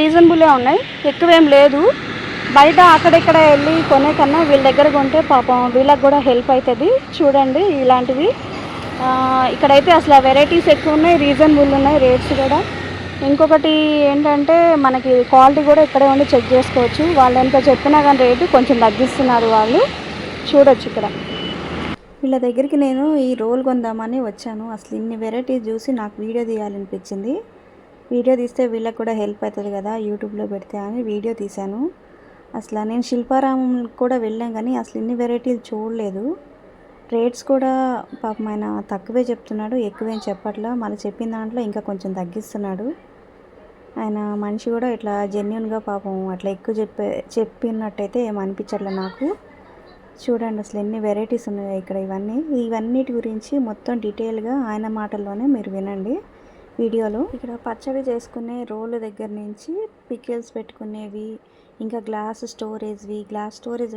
రీజనబుల్గా ఉన్నాయి, ఎక్కువేం లేదు. బయట అక్కడెక్కడ వెళ్ళి కొనే కన్నా వీళ్ళ దగ్గర కొంటే పాపం వీళ్ళకి కూడా హెల్ప్ అవుతుంది. చూడండి ఇలాంటివి ఇక్కడైతే అసలు వెరైటీస్ ఎక్కువ ఉన్నాయి, రీజనబుల్ ఉన్నాయి రేట్స్ కూడా. ఇంకొకటి ఏంటంటే మనకి క్వాలిటీ కూడా ఇక్కడే ఉండి చెక్ చేసుకోవచ్చు. వాళ్ళు ఎంత చెప్పినా కానీ రేటు కొంచెం తగ్గిస్తున్నారు వాళ్ళు, చూడొచ్చు ఇక్కడ. వీళ్ళ దగ్గరికి నేను ఈ రోల్ కొందామని వచ్చాను. అసలు ఇన్ని వెరైటీస్ చూసి నాకు వీడియో తీయాలనిపించింది. వీడియో తీస్తే వీళ్ళకి కూడా హెల్ప్ అవుతుంది కదా యూట్యూబ్లో పెడితే అని వీడియో తీశాను. అసలు నేను శిల్పారామం కూడా వెళ్ళాం కానీ అసలు ఇన్ని వెరైటీలు చూడలేదు. రేట్స్ కూడా పాపం ఆయన తక్కువే చెప్తున్నాడు, ఎక్కువేం చెప్పట్లా. మళ్ళీ చెప్పిన దాంట్లో ఇంకా కొంచెం తగ్గిస్తున్నాడు. ఆయన మనిషి కూడా ఇట్లా జెన్యున్గా పాపం అట్లా ఎక్కువ చెప్పినట్టయితే ఏం అనిపించట్లే నాకు. చూడండి అసలు ఎన్ని వెరైటీస్ ఉన్నాయి ఇక్కడ. ఇవన్నిటి గురించి మొత్తం డీటెయిల్గా ఆయన మాటల్లోనే మీరు వినండి వీడియోలో. ఇక్కడ పచ్చడి చేసుకునే రోలు దగ్గర నుంచి పికిల్స్ పెట్టుకునేవి, ఇంకా గ్లాస్ స్టోరేజ్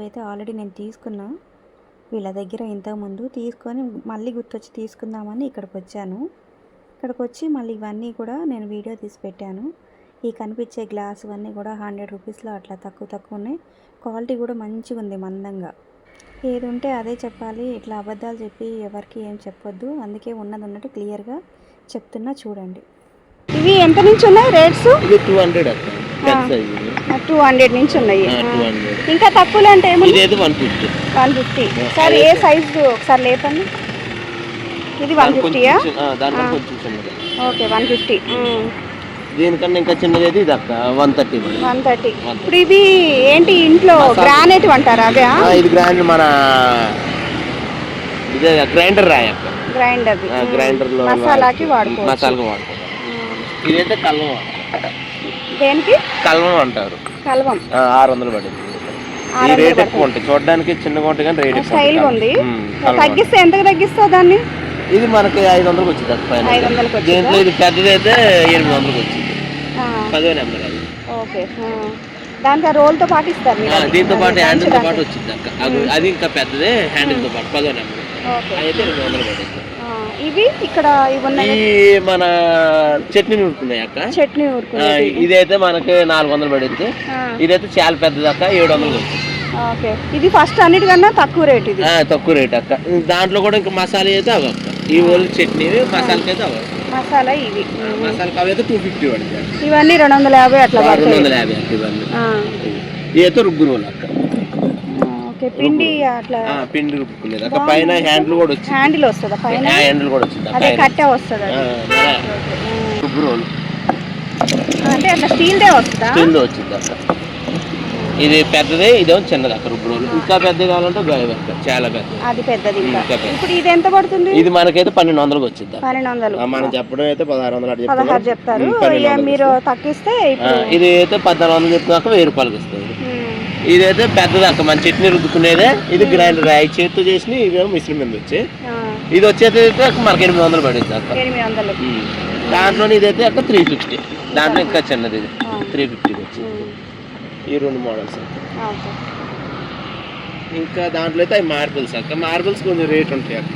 అయితే ఆల్రెడీ నేను తీసుకున్నా వీళ్ళ దగ్గర ఇంతకుముందు. తీసుకొని మళ్ళీ గుర్తొచ్చి తీసుకుందామని ఇక్కడికి వచ్చాను. ఇక్కడికి వచ్చి మళ్ళీ ఇవన్నీ కూడా నేను వీడియో తీసి పెట్టాను. ఈ కనిపించే గ్లాస్ అన్నీ కూడా 100 రూపీస్లో అట్లా తక్కువ ఉన్నాయి. క్వాలిటీ కూడా మంచిగా ఉంది, మందంగా. ఏది ఉంటే అదే చెప్పాలి, ఇట్లా అబద్ధాలు చెప్పి ఎవరికి ఏం చెప్పొద్దు. అందుకే ఉన్నట్టు క్లియర్గా చెప్తున్నా, చూడండి. ఇవి ఎంత నుంచి ఉన్నాయి రేట్స్? 200 నుంచి ఉన్నాయి. ఇంకా తక్కువలో అంటే ఏమో 150. సార్ ఏ సైజు ఒకసారి లేపండి. ఇది 150యా? ఓకే 150. దీనికన్నా ఇంకా చిన్నది ఇది 130. ఇప్పుడు ఇది ఏంటి ఇంట్లో గ్రానైట్ అంటారా? అదే ఇది గ్రైండర్, మన ఇదే గ్రైండర్ రాయ. గ్రైండర్ లో మసాలాకి వాడుకోవచ్చు. ఇదైతే కల్వం. దేనికి కల్వం అంటారు? కల్వం 600 పడింది. ఈ రేట్ ఎక్కువ ఉంటుంది, చూడడానికి చిన్నగా ఉంటుంది కానీ రేట్ స్టైల్గా ఉంది. తగ్గిస్తే ఎంతకు తగ్గిస్తావు దాన్ని? ఇది మనకి 500కి వచ్చింది. దీంట్లో ఇది పెద్దది అయితే 800కి వచ్చింది. 10వ నెంబర్ అది. ఓకే, దానికి రోల్తో పాటు ఇస్తారు. దీంతో పాటు హ్యాండిల్తో పాటు వచ్చింది అక్క. అది ఇంకా పెద్దదే, హ్యాండిల్తో పాటు 10వ నెంబర్ అయితే 200 పడుతుంది. ఇవి ఇక్కడ ఈ మన చట్నీ ఊరుకున్నాయి అక్క. చట్నీ ఊరుకున్నాయి. ఇదైతే మనకి 400 పడింది. ఇదైతే చాలా పెద్దది అక్క, 700 వచ్చింది. ఓకే, ఇది ఫస్ట్ అన్నిటికన్నా తక్కువ రేట్. ఇది తక్కువ రేట్ అక్క. దాంట్లో కూడా ఇంకా మసాలా అయితే అవి అక్క. ఈ ఓన్లీ చట్నీ మసాలాకి అయితే అవి మసాలా. ఇవి మసాలా అవి అయితే 250 పడుతుంది. ఇవన్నీ 250 అట్లా 250 అక్క. ఇవన్నీ ఇదైతే రుబ్బు రోల్ అక్క. పిండి అట్లా పిండి రుబ్బుకునేది అక్క. పైన హ్యాండిల్ కూడా వచ్చింది. హ్యాండిల్ వస్తుందా? పైన హ్యాండిల్ కూడా వచ్చింది. అదే కట్టె వస్తుంది రుబ్బు రోల్ అంటే అట్లా స్టీల్ దే వస్తుందా? స్టీల్ దే వచ్చింది అక్క. ఇది పెద్దదే, ఇదేమో చిన్నది అక్క. రుబ్బు రోల్ ఇంకా పెద్దది కావాలంటే అక్క, చాలా పెద్దది. అది పెద్దది. ఇప్పుడు ఇది ఎంత పడుతుంది? ఇది మనకైతే 1200కి వచ్చింది. 1200 మనం చెప్పడం అయితే 1600 చెప్తారు. మీరు తగ్గిస్తే ఇది అయితే 1400 చెప్తున్నాక 1000 రూపాయలకి ఇస్తుంది. ఇదైతే పెద్దది అక్క, మన చట్నీ రుద్దుకునేదే. ఇది గ్రైండర్ చేతితో చేసి ఇవేమో మిషన్ మీద వచ్చి ఇది వచ్చేది మనకి 800 పడుతుంది అక్క. 800. దాంట్లో ఇదైతే అక్క 350. దాంట్లో ఇంకా చిన్నది ఇది 350 వచ్చింది. ఈ 2 మోడల్స్ ఇంకా దాంట్లో అయితే అవి మార్బుల్స్ అక్క. మార్బుల్స్ కొంచెం రేట్ ఉంటాయి అక్క.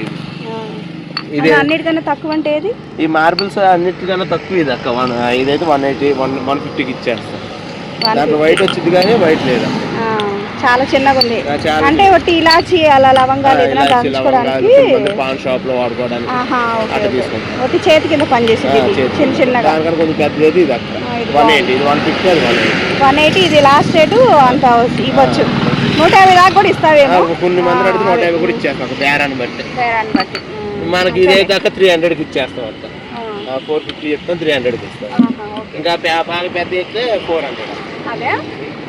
ఇది అన్నిటికన్నా తక్కువ అంటే ఏది? ఈ మార్బుల్స్ అన్నిటికన్నా తక్కువ ఇది అక్క. ఇదైతే 180, 150కి ఇచ్చేస్తారు. దాంట్లో వైట్ వచ్చింది కానీ వైట్ లేదా, చాలా చిన్నగా ఉంది. అంటే ఒకటి ఇలాచి అలా లవంగాలు ఏదైనా దంచుకోవడానికి పాన్ షాప్ లో వాడుకోవడానికి ఒకటి చేతి కింద పనిచేసింది. చిన్నగా కొంచెం పెద్దది ఇది అక్క. 180, ఇది 150, అది 180. ఇది లాస్ట్ రేటు అంత ఇవ్వచ్చు. 150 దాకా కూడా ఇస్తావేమో. కొన్ని మంది అడిగితే 150 కూడా ఇచ్చేస్తాం బేరాన్ని బట్టి. మనకి ఇదైతే అక్క 300కి ఇచ్చేస్తాం అక్క. 450 చెప్తాం, 300కి ఇస్తాం. ఇంకా బాగా పెద్ద అయితే 400. అదే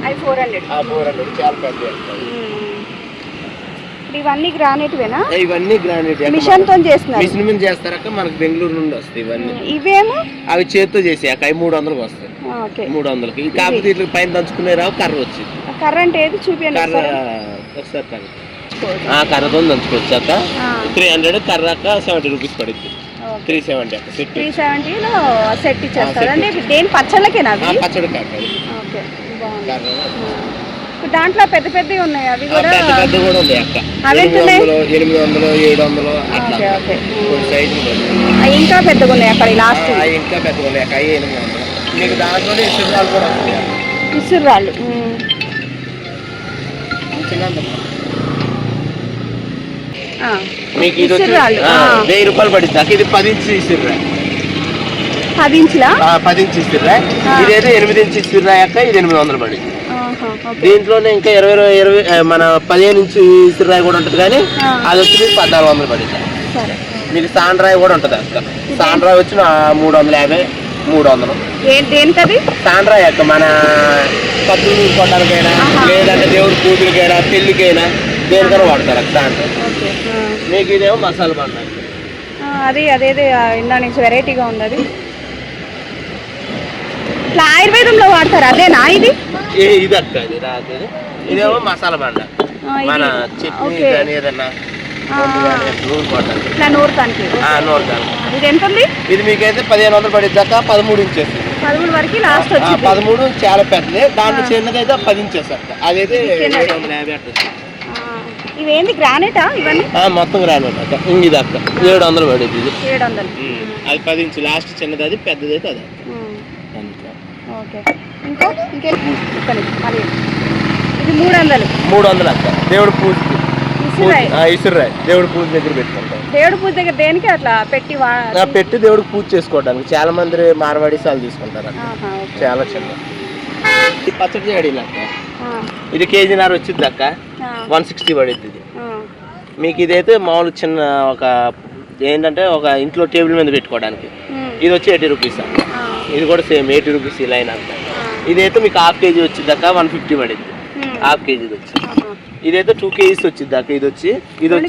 అవి 400. 400 చాలా పెద్ద. ఇవన్నీ గ్రానైట్ వేనా? ఇవన్నీ గ్రానైట్ మిషన్ తో చేస్తున్నారు. మిషన్ మీద చేస్తారక్క. మనకి బెంగళూరు నుండి వస్తాయి ఇవన్నీ. ఇవేమో అవి చేతితో చేసి అక్క. అవి 300కి వస్తాయి. 300కి. కాకపోతే ఇట్లా పైన దంచుకునే రావు, కర్ర వచ్చింది. కర్ర అంటే ఏది చూపించండి. కర్ర వస్తారు కర్ర. కర్రతో దంచుకోవచ్చు అక్క. 300 కర్ర అక్క. 70 రూపీస్ పడుతుంది. 370 అక్క. 370లో సెట్ ఇచ్చేస్తారు. అంటే దేని పచ్చళ్ళకేనా? పచ్చడి కర్ర. ఓకే, దాంట్లో పెద్ద పెద్దవి ఉన్నాయి. అవి కూడా పెద్ద కూడా ఉన్నాయి అక్క. 800, 700 అట్లా ఇంకా పెద్దగా ఉన్నాయి అక్కడ. లాస్ట్ ఇంకా పెద్దగా ఉన్నాయి అక్క. 800. మీకు దాంట్లోనే ఇసురాలు కూడా వస్తాయి. ఇసురాళ్ళు మీకు ఇది వచ్చి ఇసురాళ్ళు 1000 రూపాయలు పడుతుంది అక్క. ఇది 10 ఇంచు ఇసురా, 10 ఇంచులా? 10 ఇంచు ఇసురా. ఇదైతే 8 ఇంచు ఇసురా అక్క. ఇది 800 పడుతుంది. దీంట్లోనే ఇంకా 20 మన 15 ఇంచు ఇసురాయి కూడా ఉంటుంది, కానీ అది వచ్చి మీకు 1400 పడుతుంది. మీకు సాండ్రాయి కూడా ఉంటుంది అక్క. సాండ్రాయి వచ్చి 350, 300. దేనికది సాండ్రాయి అక్క? మన కత్తులు తీసుకోవడానికైనా, లేదంటే దేవుడి పూజలకైనా, పెళ్లికైనా, దేనికైనా వాడతారు అక్క సాండ్రాయి. మీకు ఇదేమో మసాలా బండ. అదేదే ఇందా నుంచి వెరైటీగా ఉంది. అది ఇట్లా ఆయుర్వేదంలో వాడతారు, అదేనా ఇది? ఇది అక్క, ఇది రాదు. ఇదేమో మసాలా బండ, మన చట్నీ కానీ ఏదన్నా ఇట్లా నూరుతానికి. ఇది ఎంత ఉంది? ఇది మీకైతే 1500 పడిద్ది అక్క. 13 ఇంచెస్, 13 వరకు లాస్ట్ వచ్చి. 13 చాలా పెద్దది. దాంట్లో చిన్నది అయితే 10 ఇంచెస్ అక్క. అదైతే 750 అట్లా. ఇవేంటి గ్రానైటా ఇవన్నీ? మొత్తం గ్రానైట్ అక్క. ఇది అక్క 700 పడిద్ది. ఇది 700. అది 10 ఇంచు లాస్ట్ చిన్నది, అది పెద్దది అయితే అది. ఓకే. ఇంకా ఇది 300. 300 అక్క. దేవుడు పూజకి ఇసురాయి దేవుడు పూజ దగ్గర పెట్టుకుంటాం. దేవుడు పూజ దగ్గర దేనికి అట్లా పెట్టి దేవుడికి పూజ చేసుకోవడానికి. చాలా మంది మార్వాడి సాలు తీసుకుంటారు అక్క. చాలా చిన్న పచ్చడి చేయడం అక్క. ఇది కేజీన్నర వచ్చింది అక్క. 160 పడుద్ది ఇది. మీకు ఇదైతే మామూలు చిన్న ఒక ఏంటంటే ఒక ఇంట్లో టేబుల్ మీద పెట్టుకోవడానికి. ఇది వచ్చి 80 రూపీస్ అక్క. ఇది కూడా సేమ్ 80 రూపీస్ ఈ లైన్ అంతా. ఇదైతే మీకు హాఫ్ కేజీ వచ్చింది అక్క. 150 పడుద్ది హాఫ్ కేజీ వచ్చి. ఇదైతే 2 కేజీస్ వచ్చింది అక్క. ఇది వచ్చి 1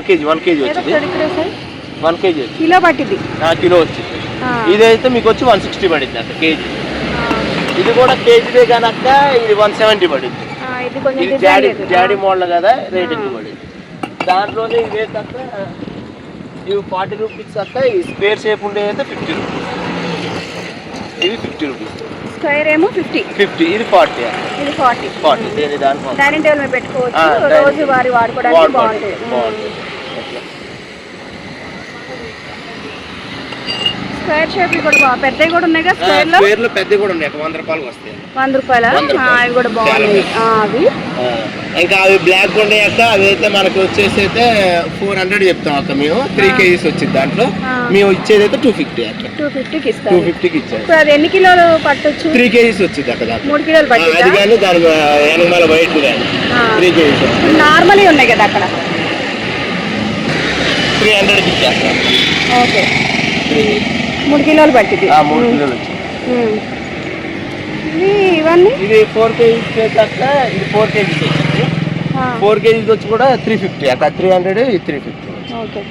కేజీ వచ్చింది. 1 కేజీ కిలో పట్టింది. కిలో వచ్చింది. ఇదైతే మీకు వచ్చి 160 పడుద్ది అక్క కేజీ. ఇది కూడా కేజీదే కానీ అక్క. ఇది 170 పడుద్ది. ఇది జాడీ మోడల్ కదా, రేట్ ఎక్కువ పడుద్ది. దాంట్లోనే ఇదైతే అక్క ఇవి 40 రూపీస్ అక్క. ఈ స్క్వేర్ షేప్ ఉండే అయితే 50 రూపీస్. ఇది 50 రూపీస్. స్క్వేర్ ఏమో 50. ఇది 40. ఇది 40. దీని దాని డైనింగ్ టేబుల్ మీద పెట్టుకోవచ్చు. రోజు వారి వాడుకోవడానికి బాగుంటుంది. స్క్వేర్ షేప్ కూడా పెద్దవి కూడా ఉన్నాయి కదా. స్క్వేర్ లో పెద్దవి కూడా ఉన్నాయి. 100 రూపాయలకు వస్తాయి. 100 రూపాయల అవి కూడా బాగున్నాయి. అవి ఇంకా అవి బ్లాక్ ఉండే అక్క. అవి అయితే మనకు వచ్చేసి అయితే 400 చెప్తాం అక్క. మేము 3 కేజీస్ వచ్చింది. దాంట్లో మేము ఇచ్చేది అయితే 250 అక్క. 250కి ఇస్తాం. 250కి ఇచ్చారు. అది ఎన్ని కిలోలు పట్టొచ్చు? 3 కేజీస్ వచ్చింది అక్క. 3 కిలోలు పట్టింది. అది కానీ దాని వెనకాల వైట్ కానీ 3 కేజీస్. నార్మల్ ఉన్నాయి కదా అక్కడ. 300కి ఇచ్చేస్తాం. ఓకే. 3 కిలోలు పట్టింది. 3 కిలోలు వచ్చింది. ఇవన్నీ ఇది 4 కేజీస్ అక్క. ఇది 4 కేజీస్ వచ్చింది. 4 కేజీస్ వచ్చి కూడా 350 అక్క. 300 ఇది 350. ఓకే.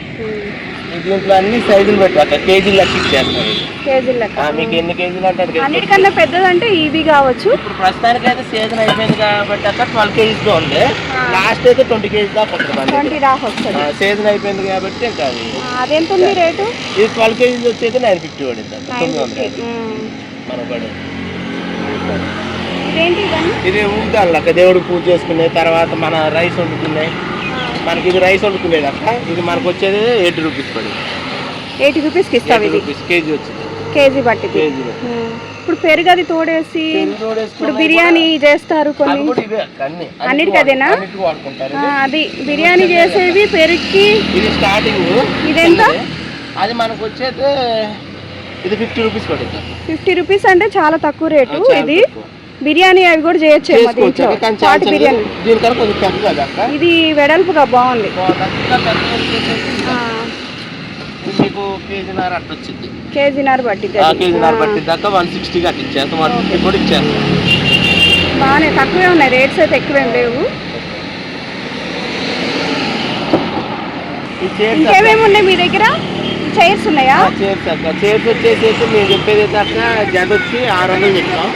దీంట్లో అన్ని సైజులు పెట్టి అక్క కేజీలు లెక్క ఇచ్చేస్తాం. కేజీలు లెక్క. మీకు ఎన్ని కేజీలు అంటే అన్నిటికన్నా పెద్దదంటే ఇవి కావచ్చు. ఇప్పుడు ప్రస్తుతానికి అయితే సీజన్ అయిపోయింది కాబట్టి అక్క 12 కేజీస్ లో ఉంది. లాస్ట్ అయితే 20 కేజీస్ దాకా వస్తుంది. సీజన్ అయిపోయింది కాబట్టి ఇంకా అదెంత ఉంది రేటు? ఇది 12 కేజీస్ వచ్చి అయితే 950 పడింది అక్క. 900 మనకు పడింది. ఇది ఊగుతాను అక్క. దేవుడు పూజ చేసుకునే తర్వాత మన రైస్ వండుకున్నాయి. మనకి ఇది రైస్ వండుకునేది అక్క. ఇది మనకు వచ్చేది 80 రూపీస్ పడింది. 80 రూపీస్కి ఇస్తాం. ఇది కేజీ వచ్చింది. కేజీ పట్టింది. ఇప్పుడు పెరుగు అది తోడేసి ఇప్పుడు బిర్యానీ చేస్తారు కొన్ని. అన్నిటికీ అదేనా? అది బిర్యానీ చేసేది పెరుగుకి. ఇది స్టార్టింగ్. ఇదెంత? అది మనకు వచ్చేది ఇది 50 రూపీస్ పడుతుంది. 50 రూపీస్ అంటే చాలా తక్కువ రేటు. ఇది బిర్యానీ అవి కూడా చేయొచ్చు. ఇది వెడల్పుగా బాగుంది. కేజీన్నర పట్టింది. కేజీన్నర పట్టింది దాకా 160 అట్లా ఇచ్చేస్తాం. 150 కూడా ఇచ్చేస్తాం. బాగానే తక్కువే ఉన్నాయి. రేట్స్ అయితే ఎక్కువేం లేవు. ఇంకేమేమి ఉన్నాయి మీ దగ్గర? చైర్స్ ఉన్నాయా? చైర్స్ అక్క. చైర్స్ వచ్చేసి అయితే మేము చెప్పేది అక్క జత వచ్చి 600 చెప్తాం.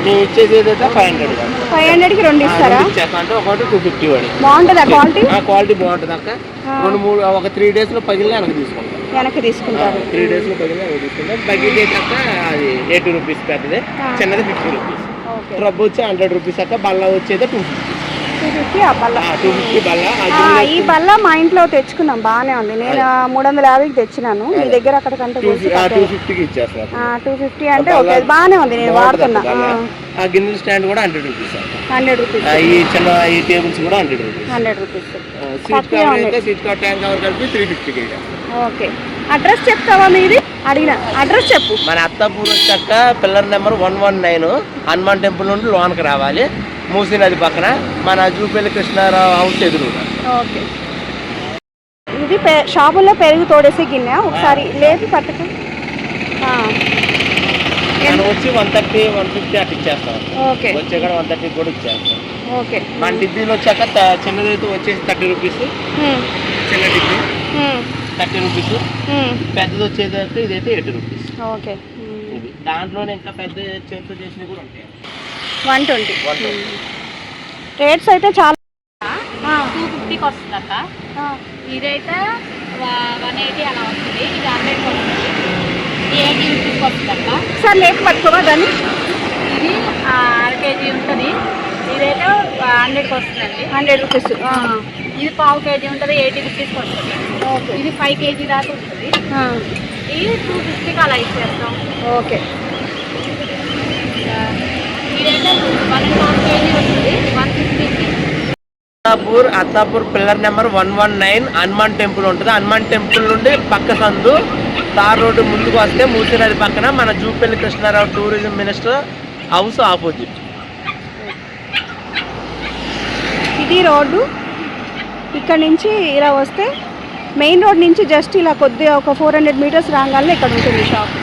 మేము ఇచ్చేది అయితే 500. 500కి 2 ఇస్తారా? అంటే ఒకటి 250 పడి. బాగుంటుందా క్వాలిటీ? క్వాలిటీ బాగుంటుంది అక్క. 2-3 ఒక 3 days లో పగిలిన వెనక్కి తీసుకుంటారు. 3 days లో పగిలిన తీసుకుంటాం. బకెట్ అయితే అక్క అది 80 రూపీస్ పెద్దది, చిన్నది 50 రూపీస్. ట్రబ్ వచ్చి 100 రూపీస్ అక్క. బల్ల వచ్చి అయితే 250. 250 ఆ బల్ల. 250 బల్ల. ఈ బల్ల మా ఇంట్లో తెచ్చుకున్నాం, బాగానే ఉంది. నేను 350కి తెచ్చినాను, మీ దగ్గర అక్కడ కంటే 250కి ఇచ్చేస్తారు. 250 అంటే ఓకే, బాగానే ఉంది, నేను వాడుతున్నా. ఆ గిన్నెల స్టాండ్ కూడా 100 రూపీస్. 100 రూపీస్. ఈ చిన్న ఈ టేబుల్స్ కూడా 100 రూపీస్. 100 రూపీస్. స్వీట్ కవర్ అయితే స్వీట్ కవర్ ట్యాంక్ కవర్ కలిపి 350కి. ఓకే, అడ్రస్ చెప్తావా మీది? అడిగిన అడ్రస్ చెప్పు. మన అత్తాపూర్ వచ్చాక పిల్లర్ నెంబర్ 119 హనుమాన్ టెంపుల్ నుండి లోనికి రావాలి, మూసీ నది పక్కన, మన జూపల్లి కృష్ణారావు హౌస్ ఎదురు. ఓకే, ఇది షాపుల్లో పెరుగు తోడేసే గిన్నె, ఒకసారి లేదు పట్టుకు. మనం వచ్చి 130, 150 అట్లా ఇచ్చేస్తాం. ఓకే, వచ్చే కూడా 130 కూడా ఇచ్చేస్తాం. ఓకే. మన డిబ్బీలు వచ్చాక చిన్నదైతే వచ్చేసి 30 రూపీస్, చిన్న డిబ్బీ 30 రూపీస్, పెద్దది వచ్చేదైతే ఇదైతే 80 రూపీస్. ఓకే, ఇది దాంట్లోనే ఇంకా పెద్ద చేతితో చేసినవి కూడా ఉంటాయి. 120 రేట్స్ అయితే చాలా. 250కి వస్తుంది అక్క. ఇదైతే 180 అలా వస్తుంది. ఇది 100కి వస్తుంది. ఇది 80 రూపీస్కి వస్తుంది అక్క. సార్ లేక పట్టుకోవా దాన్ని? ఇది 1/2 కేజీ ఉంటుంది. ఇదైతే 100కి వస్తుందండి. 100 రూపీస్. ఇది 1/2 కేజీ ఉంటుంది, 80 రూపీస్కి వస్తుంది. ఓకే, ఇది 5 కేజీ దాకా ఉంటుంది. ఇది 250కి అలా ఇచ్చేస్తాం. ఓకే. ఇదైతే 1.5 కేజీ వస్తుంది, 150కి. Attapur pillar number 119 Hanuman temple ఉంటుంది. హనుమాన్ టెంపుల్ నుండి పక్క సందు తార్ రోడ్డు ముందుకు వస్తే మూసీ నది పక్కన మన Jupally Krishna Rao tourism minister house opposite. ఇది రోడ్డు. ఇక్కడ నుంచి ఇలా వస్తే మెయిన్ రోడ్ నుంచి జస్ట్ ఇలా కొద్దిగా ఒక 400 మీటర్స్ రాగానే ఇక్కడ ఉంటుంది షాప్.